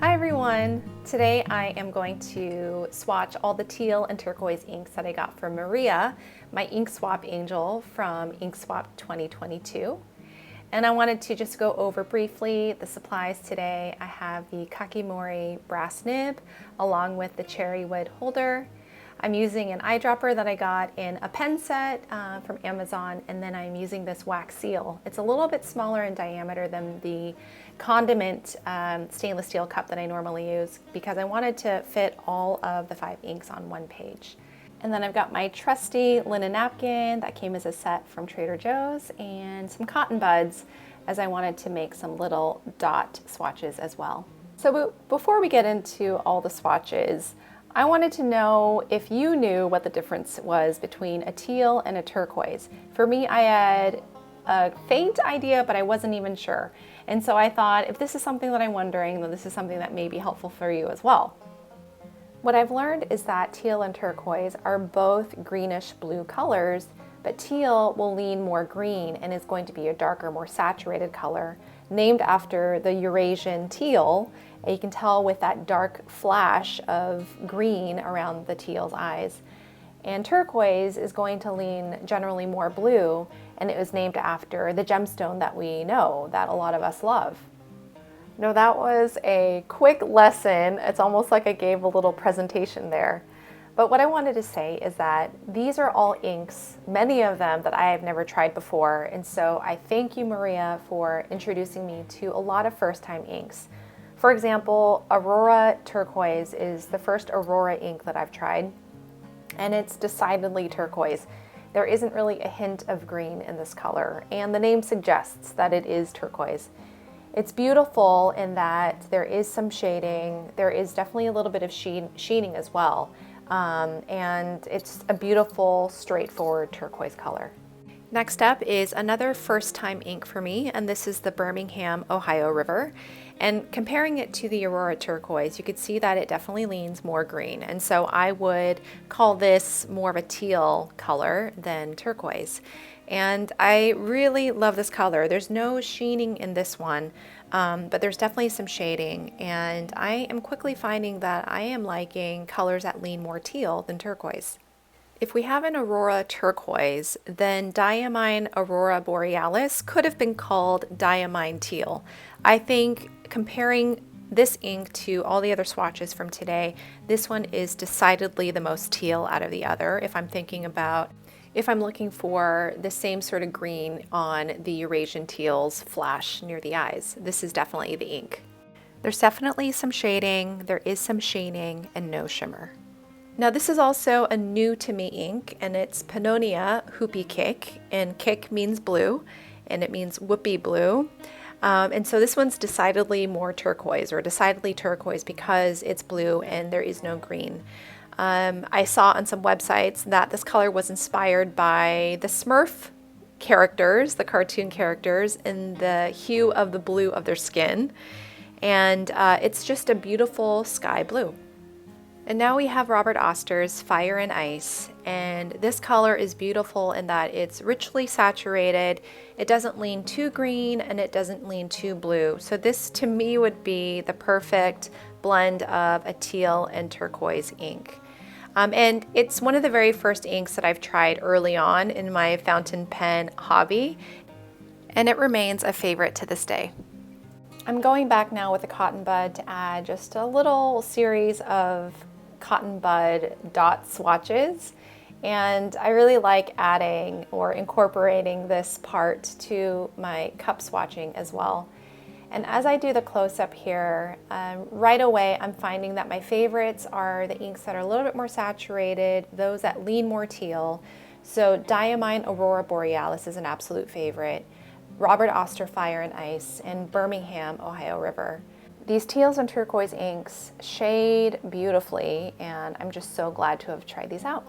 Hi everyone! Today I am going to swatch all the teal and turquoise inks that I got from Maria, my ink swap angel from Ink Swap 2022. And I wanted to just go over briefly the supplies today. I have the Kakimori brass nib along with the cherry wood holder. I'm using an eyedropper that I got in a pen set from Amazon, and then I'm using this wax seal. It's a little bit smaller in diameter than the condiment stainless steel cup that I normally use because I wanted to fit all of the 5 inks on one page. And then I've got my trusty linen napkin that came as a set from Trader Joe's and some cotton buds as I wanted to make some little dot swatches as well. So before we get into all the swatches, I wanted to know if you knew what the difference was between a teal and a turquoise. For me, I had a faint idea, but I wasn't even sure. And so I thought, if this is something that I'm wondering, then this is something that may be helpful for you as well. What I've learned is that teal and turquoise are both greenish blue colors, but teal will lean more green and is going to be a darker, more saturated color, named after the Eurasian teal. And you can tell with that dark flash of green around the teal's eyes. And turquoise is going to lean generally more blue, and it was named after the gemstone that we know, that a lot of us love. Now that was a quick lesson. It's almost like I gave a little presentation there. But what I wanted to say is that these are all inks, many of them that I have never tried before. And so I thank you, Maria, for introducing me to a lot of first-time inks. For example, Aurora Turquoise is the first Aurora ink that I've tried, and it's decidedly turquoise. There isn't really a hint of green in this color, and the name suggests that it is turquoise. It's beautiful in that there is some shading, there is definitely a little bit of sheening as well, and it's a beautiful, straightforward turquoise color. Next up is another first-time ink for me, and this is the Birmingham, Ohio River. And comparing it to the Aurora Turquoise, you could see that it definitely leans more green. And so I would call this more of a teal color than turquoise. And I really love this color. There's no sheening in this one, but there's definitely some shading. And I am quickly finding that I am liking colors that lean more teal than turquoise. If we have an Aurora Turquoise, then Diamine Aurora Borealis could have been called Diamine Teal. I think comparing this ink to all the other swatches from today, this one is decidedly the most teal out of the other. If I'm looking for the same sort of green on the Eurasian teal's flash near the eyes, this is definitely the ink. There's definitely some shading, there is some sheening, and no shimmer. Now this is also a new to me ink, and it's Pennonia Hupikek, and kik means blue, and it means whoopee blue. And so this one's decidedly more turquoise, or decidedly turquoise because it's blue and there is no green. I saw on some websites that this color was inspired by the Smurf characters, the cartoon characters, and the hue of the blue of their skin. And it's just a beautiful sky blue. And now we have Robert Oster's Fire and Ice, and this color is beautiful in that it's richly saturated, it doesn't lean too green, and it doesn't lean too blue. So this to me would be the perfect blend of a teal and turquoise ink. And it's one of the very first inks that I've tried early on in my fountain pen hobby, and it remains a favorite to this day. I'm going back now with a cotton bud to add just a little series of cotton bud dot swatches, and I really like adding or incorporating this part to my cup swatching as well. And as I do the close-up here, right away I'm finding that my favorites are the inks that are a little bit more saturated, those that lean more teal. So Diamine Aurora Borealis is an absolute favorite, Robert Oster Fire and Ice, and Birmingham, Ohio River. These teals and turquoise inks shade beautifully, and I'm just so glad to have tried these out.